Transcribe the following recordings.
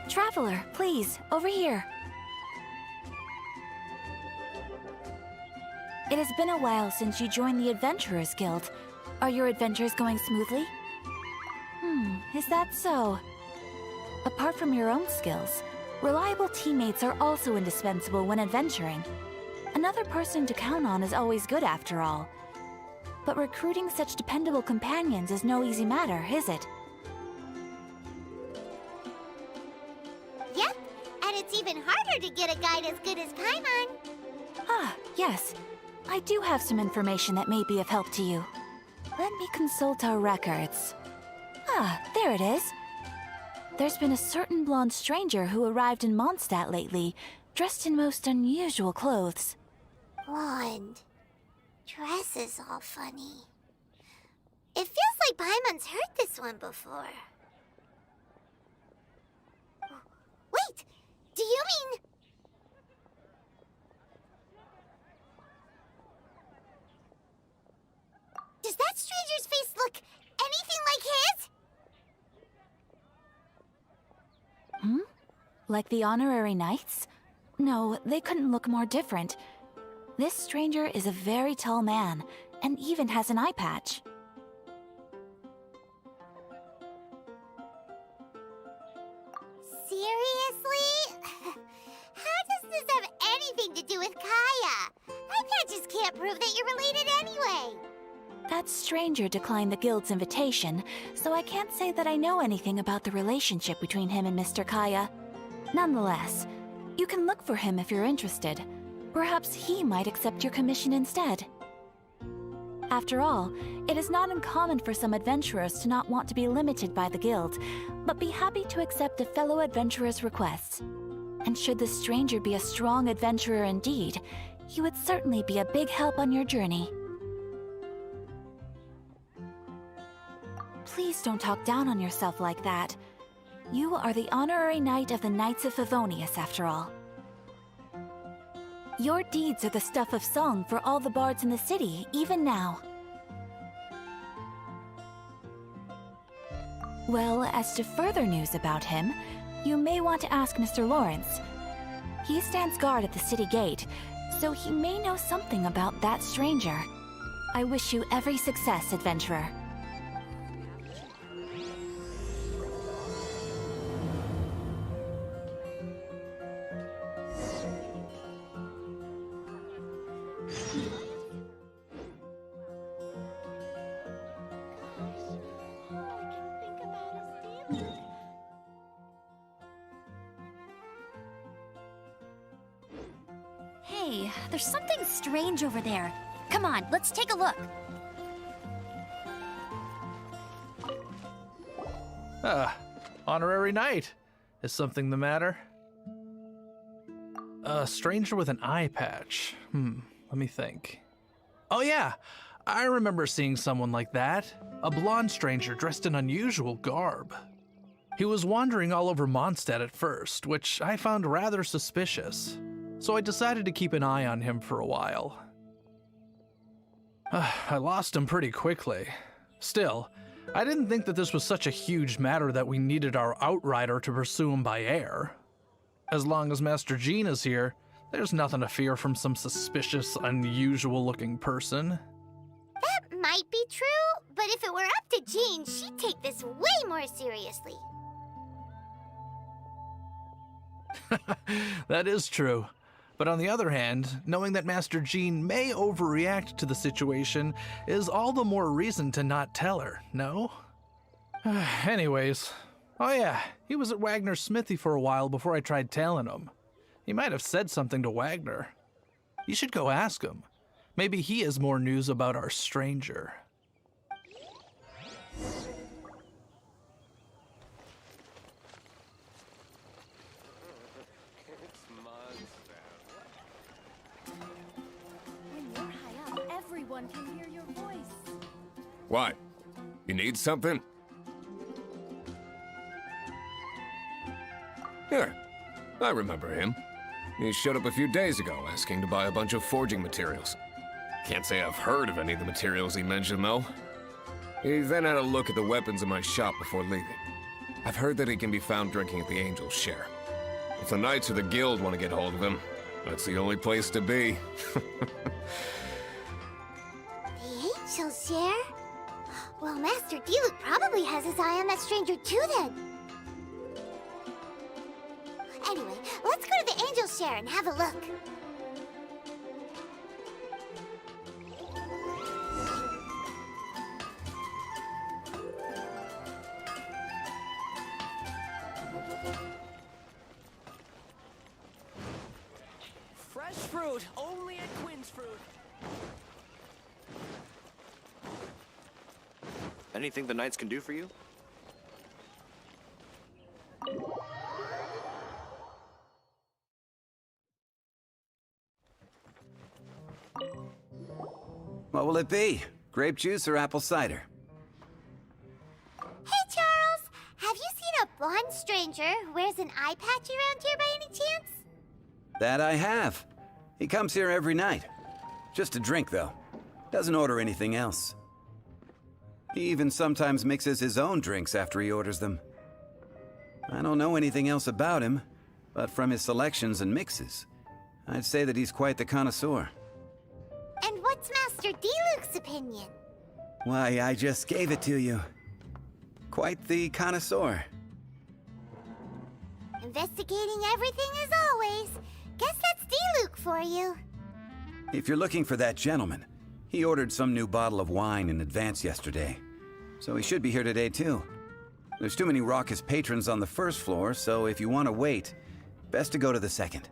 Traveler, please, over here. It has been a while since you joined the Adventurers Guild. Are your adventures going smoothly? Is that so? Apart from your own skills, reliable teammates are also indispensable when adventuring. Another person to count on is always good after all. But recruiting such dependable companions is no easy matter, is it? Yep, and it's even harder to get a guide as good as Paimon. Ah, yes. I do have some information that may be of help to you. Let me consult our records. Ah, there it is. There's been a certain blonde stranger who arrived in Mondstadt lately, dressed in most unusual clothes. Blonde. Dress is all funny. It feels like Paimon's heard this one before. Wait! Do you mean... Does that stranger's face look anything like his? Like the honorary knights? No, they couldn't look more different. This stranger is a very tall man, and even has an eye patch. Seriously? How does this have anything to do with Kaya? Eye patches can't prove that you're related anyway. That stranger declined the guild's invitation, so I can't say that I know anything about the relationship between him and Mr. Kaya. Nonetheless, you can look for him if you're interested. Perhaps he might accept your commission instead. After all, it is not uncommon for some adventurers to not want to be limited by the guild, but be happy to accept a fellow adventurer's requests. And should the stranger be a strong adventurer indeed, he would certainly be a big help on your journey. Please don't talk down on yourself like that. You are the honorary knight of the Knights of Favonius, after all. Your deeds are the stuff of song for all the bards in the city, even now. Well, as to further news about him, you may want to ask Mr. Lawrence. He stands guard at the city gate, so he may know something about that stranger. I wish you every success, adventurer. Hey, there's something strange over there. Come on, let's take a look. Honorary knight. Is something the matter? A stranger with an eye patch. Let me think. Oh yeah, I remember seeing someone like that. A blonde stranger dressed in unusual garb. He was wandering all over Mondstadt at first, which I found rather suspicious. So I decided to keep an eye on him for a while. I lost him pretty quickly. Still, I didn't think that this was such a huge matter that we needed our outrider to pursue him by air. As long as Master Jean is here, there's nothing to fear from some suspicious, unusual-looking person. That might be true, but if it were up to Jean, she'd take this way more seriously. That is true. But on the other hand, knowing that Master Jean may overreact to the situation is all the more reason to not tell her, no? Anyways, oh yeah, he was at Wagner's smithy for a while before I tried tailing him. He might have said something to Wagner. You should go ask him. Maybe he has more news about our stranger. Everyone can hear your voice. What? You need something? Here, I remember him. He showed up a few days ago asking to buy a bunch of forging materials. Can't say I've heard of any of the materials he mentioned, though. He then had a look at the weapons in my shop before leaving. I've heard that he can be found drinking at the Angel's Share. If the Knights or the Guild want to get hold of him, that's the only place to be. The Angel's Share? Well, Master Diluc probably has his eye on that stranger too then. Anyway, let's go to the Angel's Share and have a look. Fresh fruit, only at Quinn's Fruit. Anything the Knights can do for you? What will it be? Grape juice or apple cider? Hey, Charles! Have you seen a blonde stranger who wears an eye patch around here by any chance? That I have. He comes here every night. Just to drink, though. Doesn't order anything else. He even sometimes mixes his own drinks after he orders them. I don't know anything else about him, but from his selections and mixes, I'd say that he's quite the connoisseur. And what's Master Diluc's opinion? Why, I just gave it to you. Quite the connoisseur. Investigating everything as always. Guess that's Diluc for you. If you're looking for that gentleman, he ordered some new bottle of wine in advance yesterday. So he should be here today, too. There's too many raucous patrons on the first floor, so if you want to wait, best to go to the second.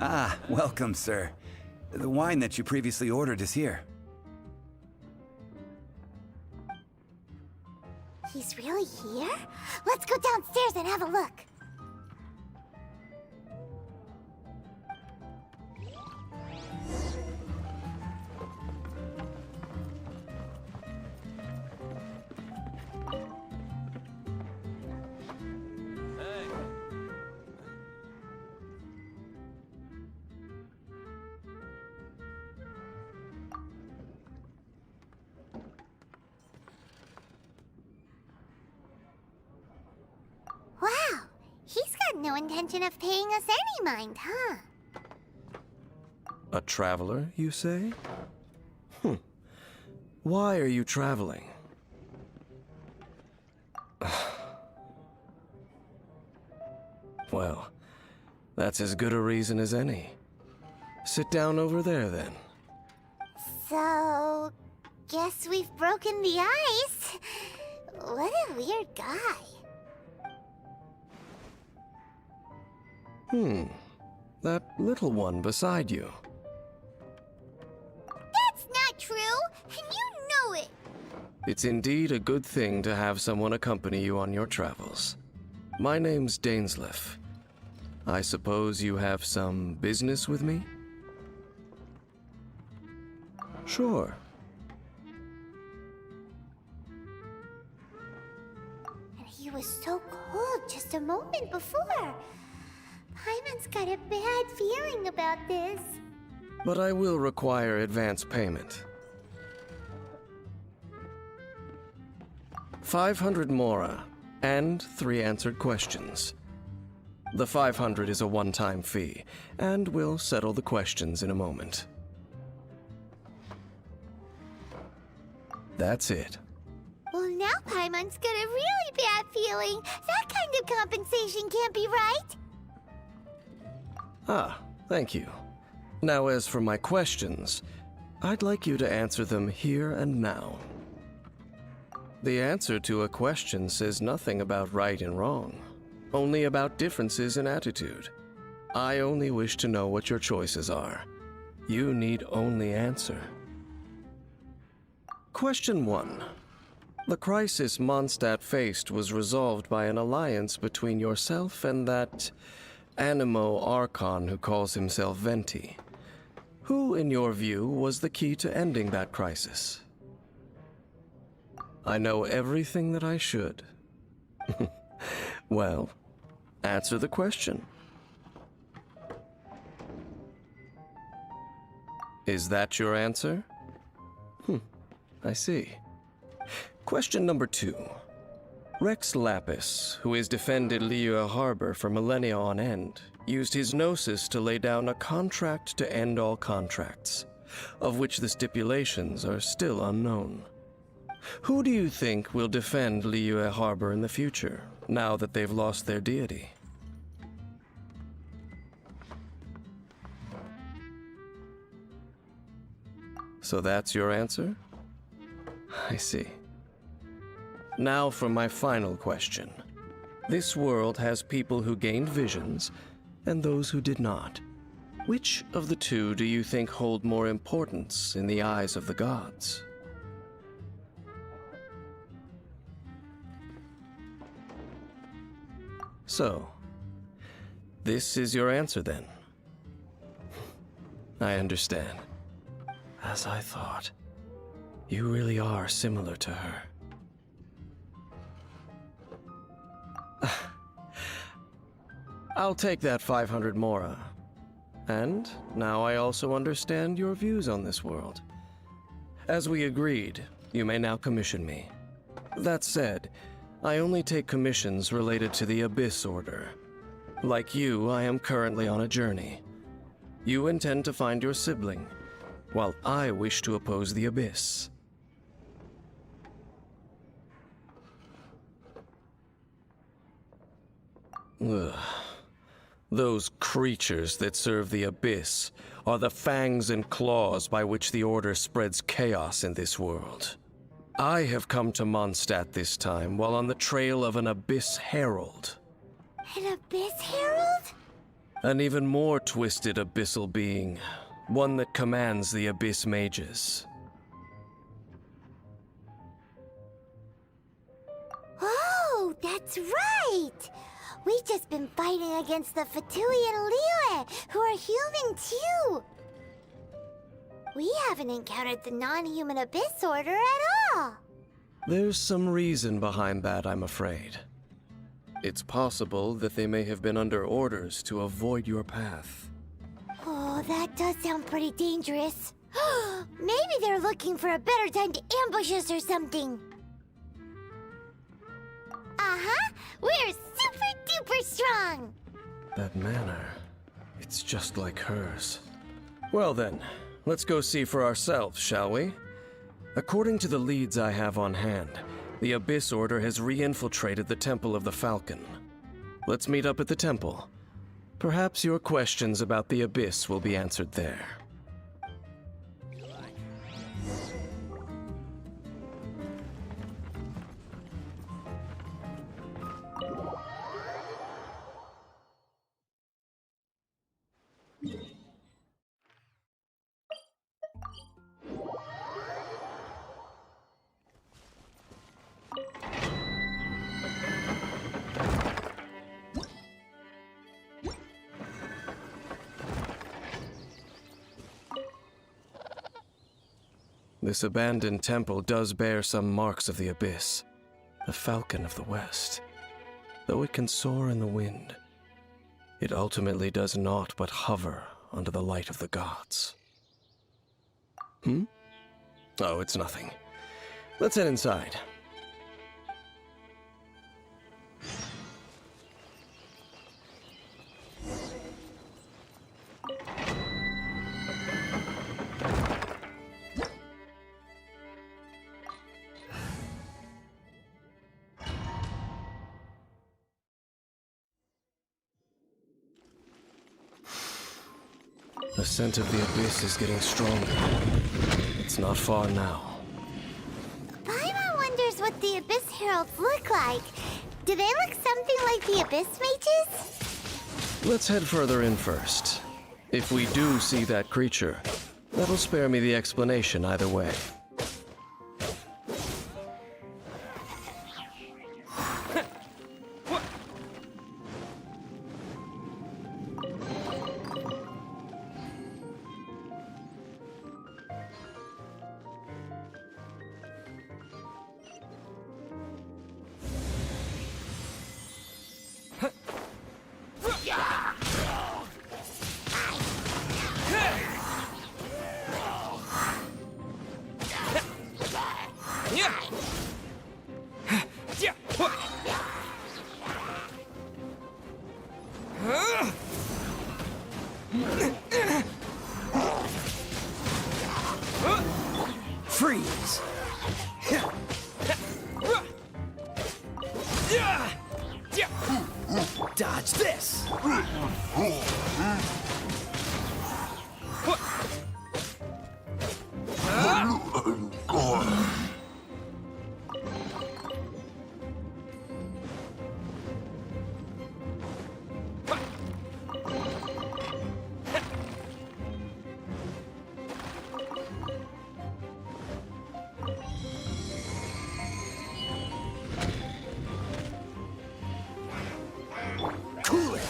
Ah, welcome, sir. The wine that you previously ordered is here. He's really here? Let's go downstairs and have a look. Wow, he's got no intention of paying us any mind, huh? A traveler, you say? Why are you traveling? Well, that's as good a reason as any. Sit down over there, then. So, guess we've broken the ice. What a weird guy. That little one beside you. That's not true, and you know it. It's indeed a good thing to have someone accompany you on your travels. My name's Dainsleif. I suppose you have some business with me? Sure. And he was so cold just a moment before. Paimon's got a bad feeling about this. But I will require advance payment. 500 mora, and 3 answered questions. The 500 is a one-time fee, and we'll settle the questions in a moment. That's it. Well, now Paimon's got a really bad feeling. That kind of compensation can't be right. Ah, thank you. Now as for my questions, I'd like you to answer them here and now. The answer to a question says nothing about right and wrong, only about differences in attitude. I only wish to know what your choices are. You need only answer. Question 1. The crisis Mondstadt faced was resolved by an alliance between yourself and that Animo Archon who calls himself Venti. Who, in your view, was the key to ending that crisis? I know everything that I should. Well, answer the question. Is that your answer? I see. Question number 2. Rex Lapis, who has defended Liyue Harbor for millennia on end, used his gnosis to lay down a contract to end all contracts, of which the stipulations are still unknown. Who do you think will defend Liyue Harbor in the future, now that they've lost their deity? So that's your answer? I see. Now for my final question. This world has people who gained visions, and those who did not. Which of the two do you think hold more importance in the eyes of the gods? So, this is your answer then? I understand. As I thought. You really are similar to her. I'll take that 500 mora. And now I also understand your views on this world. As we agreed, you may now commission me. That said, I only take commissions related to the Abyss Order. Like you, I am currently on a journey. You intend to find your sibling, while I wish to oppose the Abyss. Ugh. Those creatures that serve the Abyss are the fangs and claws by which the Order spreads chaos in this world. I have come to Mondstadt this time while on the trail of an Abyss Herald. An Abyss Herald? An even more twisted abyssal being, one that commands the Abyss Mages. Oh, that's right! We've just been fighting against the Fatui and Liyue, who are human too! We haven't encountered the non-human Abyss Order at all! There's some reason behind that, I'm afraid. It's possible that they may have been under orders to avoid your path. Oh, that does sound pretty dangerous. Maybe they're looking for a better time to ambush us or something. Uh-huh! We're super duper strong! That manner, it's just like hers. Well then, let's go see for ourselves, shall we? According to the leads I have on hand, the Abyss Order has re-infiltrated the Temple of the Falcon. Let's meet up at the temple. Perhaps your questions about the Abyss will be answered there. This abandoned temple does bear some marks of the Abyss, the Falcon of the West. Though it can soar in the wind, it ultimately does naught but hover under the light of the gods. Oh, it's nothing. Let's head inside. The scent of the Abyss is getting stronger. It's not far now. Paimon wonders what the Abyss Heralds look like. Do they look something like the Abyss Mages? Let's head further in first. If we do see that creature, that'll spare me the explanation either way. Dodge this! Cool it!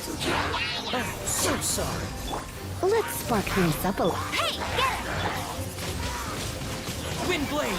So sorry. Let's spark things up a little. Hey, get it! Wind blade!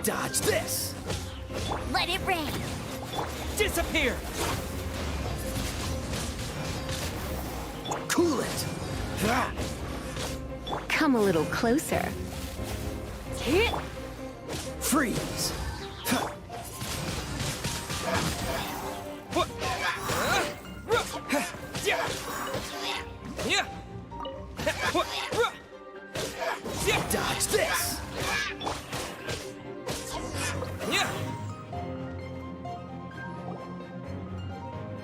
Dodge this! Let it rain! Disappear! Cool it! Come a little closer. Freeze! Dodge this!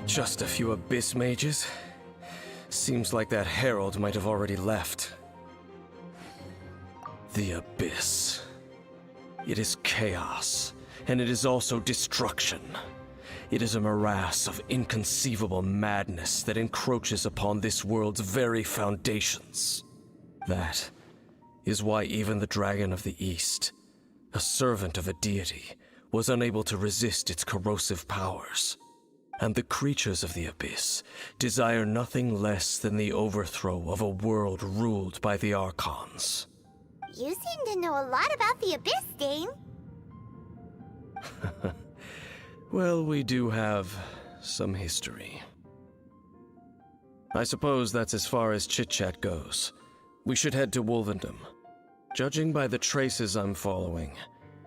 Just a few abyss mages? Seems like that herald might have already left. The abyss. It is chaos, and it is also destruction. It is a morass of inconceivable madness that encroaches upon this world's very foundations. That is why even the Dragon of the East, a servant of a deity, was unable to resist its corrosive powers. And the creatures of the abyss desire nothing less than the overthrow of a world ruled by the Archons. You seem to know a lot about the Abyss, Dane. Well, we do have some history. I suppose that's as far as chit-chat goes. We should head to Wolvendom. Judging by the traces I'm following,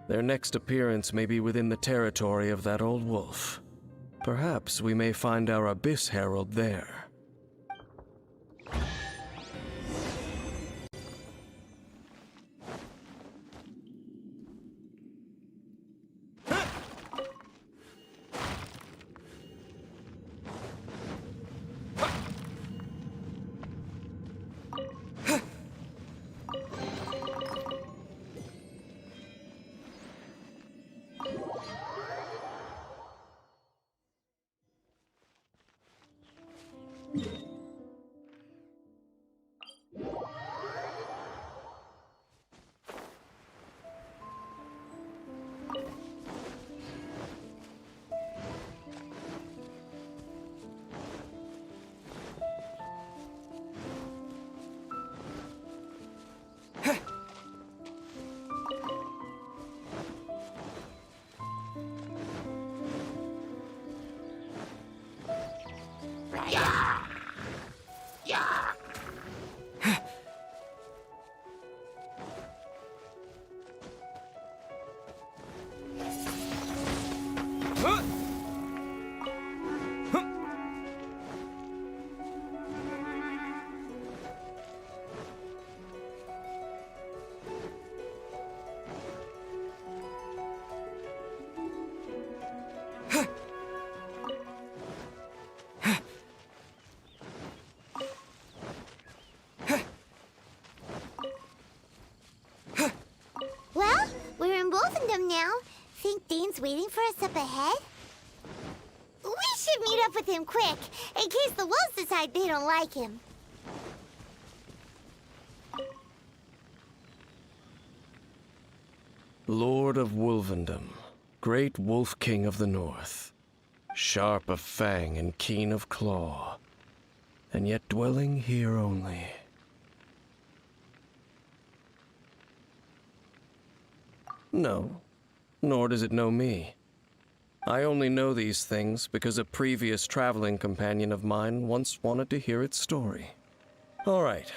their next appearance may be within the territory of that old wolf. Perhaps we may find our Abyss Herald there. Well, we're in Wolfendom now. Think Dane's waiting for us up ahead? We should meet up with him quick, in case the wolves decide they don't like him. Lord of Wolvendom, great Wolf King of the North, sharp of fang and keen of claw, and yet dwelling here only. No, nor does it know me. I only know these things because a previous traveling companion of mine once wanted to hear its story. All right,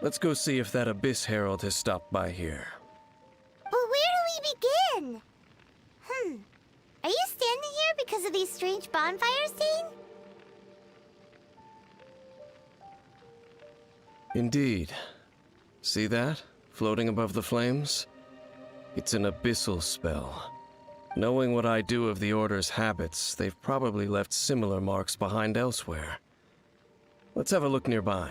let's go see if that Abyss Herald has stopped by here. But where do we begin? Are you standing here because of these strange bonfires, Dean? Indeed. See that, floating above the flames? It's an abyssal spell. Knowing what I do of the Order's habits, they've probably left similar marks behind elsewhere. Let's have a look nearby.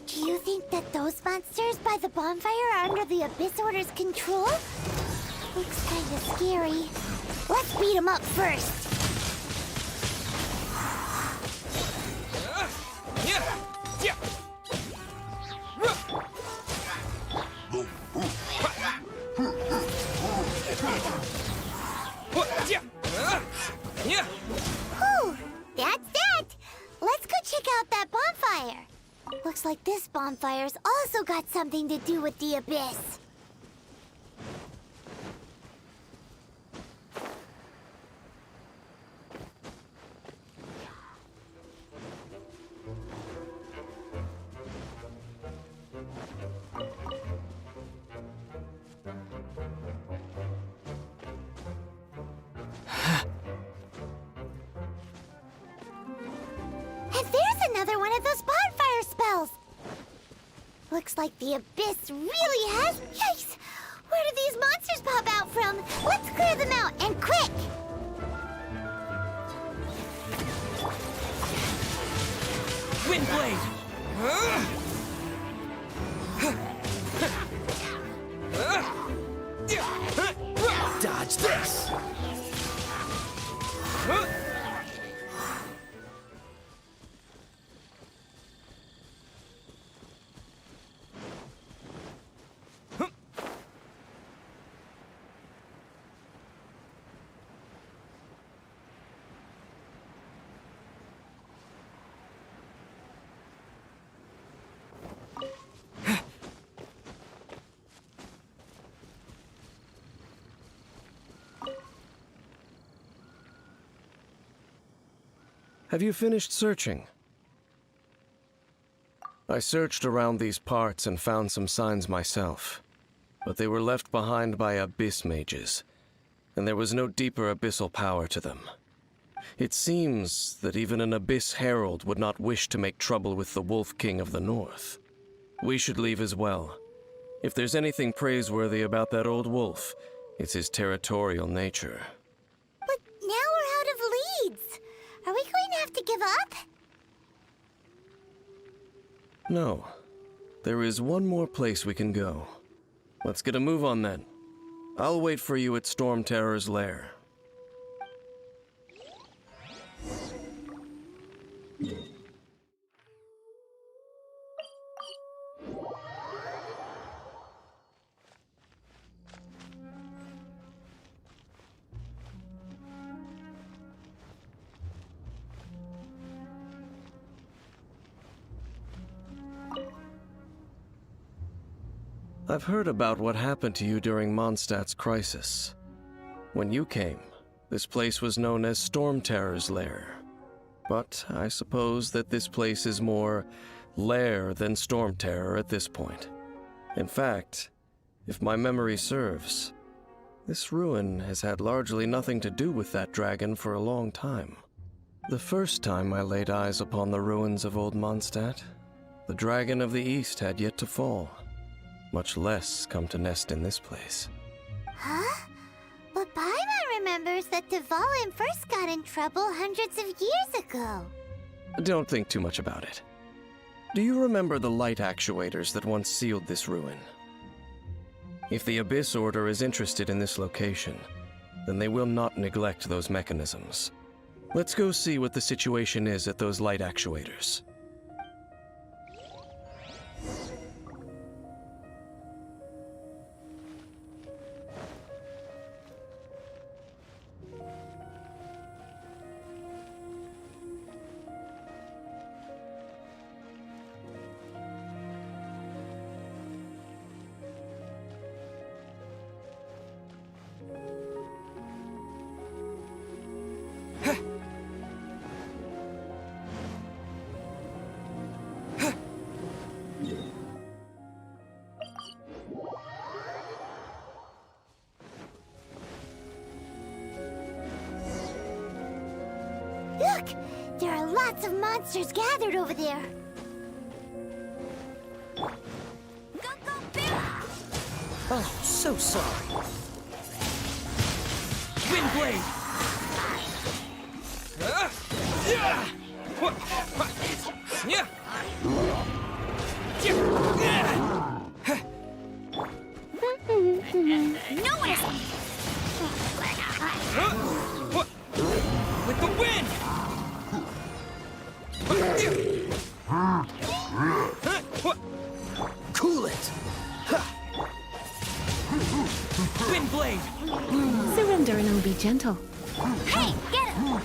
Do you think that those monsters by the bonfire are under the Abyss Order's control? Looks kinda scary. Let's beat them up first. Whew, that's that. Let's go check out that bonfire. Looks like this bonfire's also got something to do with the Abyss. And there's another one of those bonfire spells. Looks like the Abyss really has... Yikes! Where did these monsters pop out from? Let's clear them out, and quick! Windblade! Dodge this! Have you finished searching? I searched around these parts and found some signs myself, but they were left behind by abyss mages, and there was no deeper abyssal power to them. It seems that even an abyss herald would not wish to make trouble with the Wolf King of the North. We should leave as well. If there's anything praiseworthy about that old wolf, it's his territorial nature. But now we're out of leads. Are we going to have to give up? No. There is one more place we can go. Let's get a move on then. I'll wait for you at Storm Terror's lair. I've heard about what happened to you during Mondstadt's crisis. When you came, this place was known as Storm Terror's lair. But I suppose that this place is more lair than Storm Terror at this point. In fact, if my memory serves, this ruin has had largely nothing to do with that dragon for a long time. The first time I laid eyes upon the ruins of Old Mondstadt, the Dragon of the East had yet to fall, much less come to nest in this place. Huh? But Paimon remembers that Dvalin first got in trouble hundreds of years ago. Don't think too much about it. Do you remember the light actuators that once sealed this ruin? If the Abyss Order is interested in this location, then they will not neglect those mechanisms. Let's go see what the situation is at those light actuators. Look! There are lots of monsters gathered over there. Go, go, Bill! Oh, so sorry. Windblade! No one is... With the wind! Cool it! Windblade! Surrender and I'll be gentle. Hey, get him!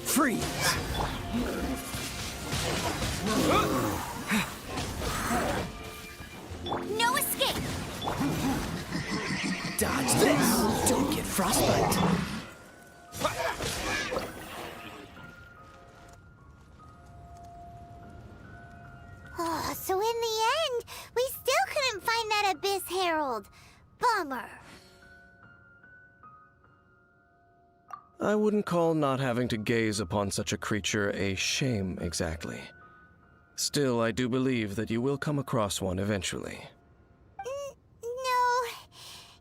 Freeze! No escape! Dodge this! Don't get frostbite! Oh, so in the end, we still couldn't find that Abyss Herald. Bummer. I wouldn't call not having to gaze upon such a creature a shame exactly. Still, I do believe that you will come across one eventually. No,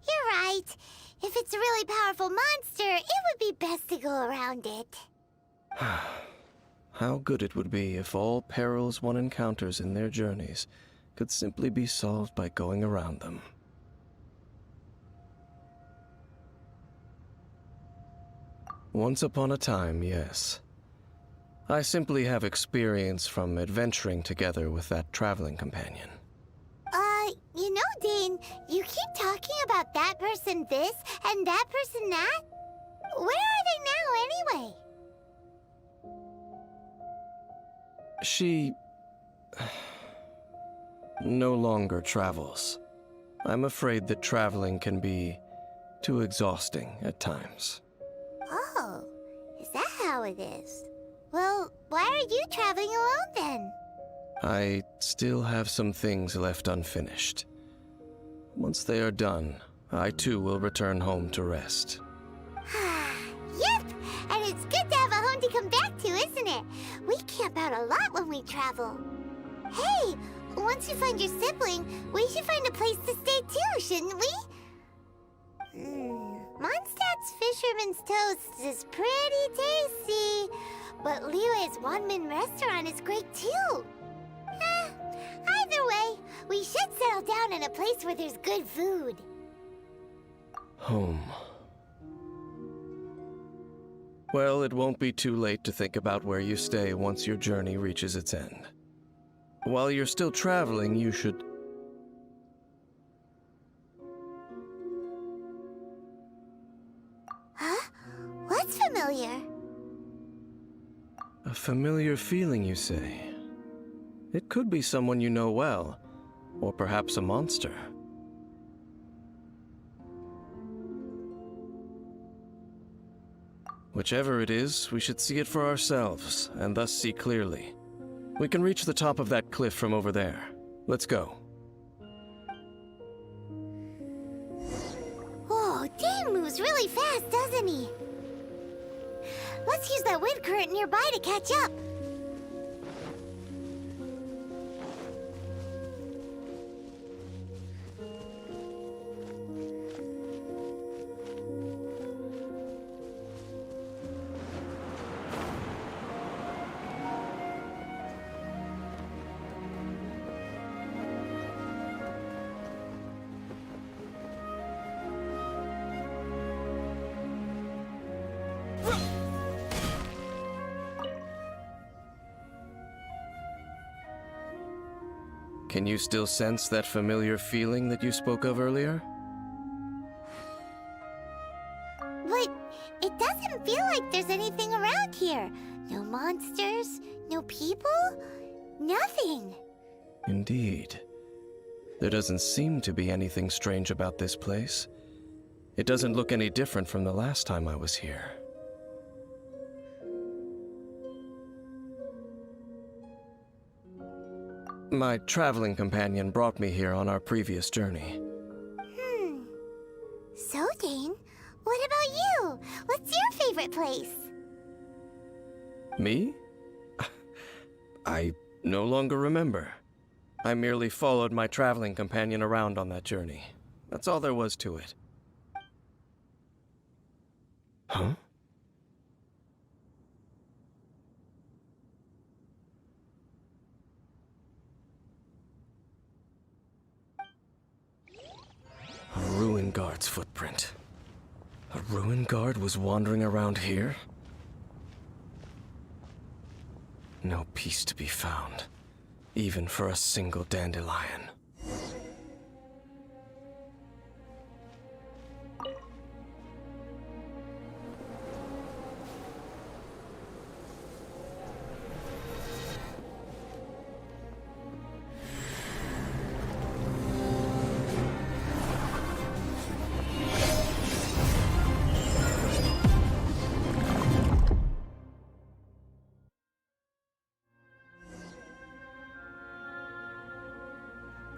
you're right. If it's a really powerful monster, it would be best to go around it. How good it would be if all perils one encounters in their journeys could simply be solved by going around them. Once upon a time, yes. I simply have experience from adventuring together with that traveling companion. You know, Dane, you keep talking about that person this and that person that. Where are they now, anyway? She... no longer travels. I'm afraid that traveling can be too exhausting at times. Oh, is that how it is? Well, why are you traveling alone then? I still have some things left unfinished. Once they are done, I too will return home to rest. Yep, and it's good to have a home to come back to, isn't it? We camp out a lot when we travel. Hey, once you find your sibling, we should find a place to stay too, shouldn't we? Mondstadt's Fisherman's Toast is pretty tasty, but Liyue's Wanmin restaurant is great too. Either way, we should settle down in a place where there's good food. Home. Well, it won't be too late to think about where you stay once your journey reaches its end. While you're still traveling, you should... Huh? What's familiar? A familiar feeling, you say? It could be someone you know well, or perhaps a monster. Whichever it is, we should see it for ourselves, and thus see clearly. We can reach the top of that cliff from over there. Let's go. Whoa, Dane moves really fast, doesn't he? Let's use that wind current nearby to catch up. Can you still sense that familiar feeling that you spoke of earlier? But it doesn't feel like there's anything around here. No monsters, no people, nothing. Indeed. There doesn't seem to be anything strange about this place. It doesn't look any different from the last time I was here. My traveling companion brought me here on our previous journey. So, Dane, what about you? What's your favorite place? Me? I no longer remember. I merely followed my traveling companion around on that journey. That's all there was to it. Huh? A ruin guard's footprint. A ruin guard was wandering around here? No peace to be found, even for a single dandelion.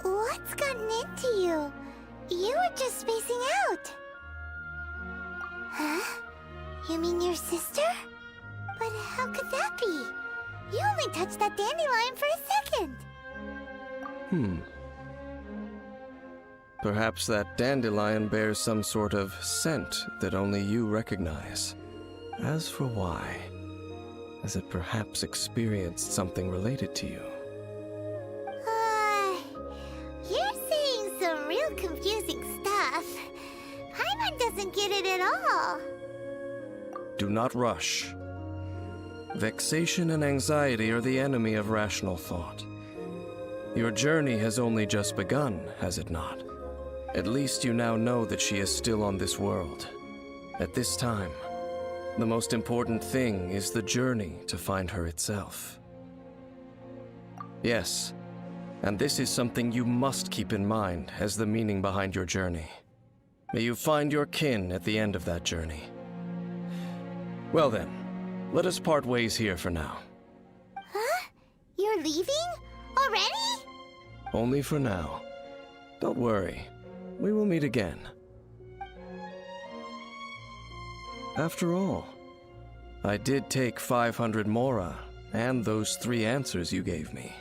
What's gotten into you? You were just spacing out. Huh? You mean your sister? But how could that be? You only touched that dandelion for a second. Perhaps that dandelion bears some sort of scent that only you recognize. As for why, has it perhaps experienced something related to you? You're saying some real confusing stuff. Paimon doesn't get it at all. Do not rush. Vexation and anxiety are the enemy of rational thought. Your journey has only just begun, has it not? At least you now know that she is still on this world. At this time, the most important thing is the journey to find her itself. Yes, and this is something you must keep in mind as the meaning behind your journey. May you find your kin at the end of that journey. Well then, let us part ways here for now. Huh? You're leaving? Already? Only for now. Don't worry, we will meet again. After all, I did take 500 mora and those 3 answers you gave me.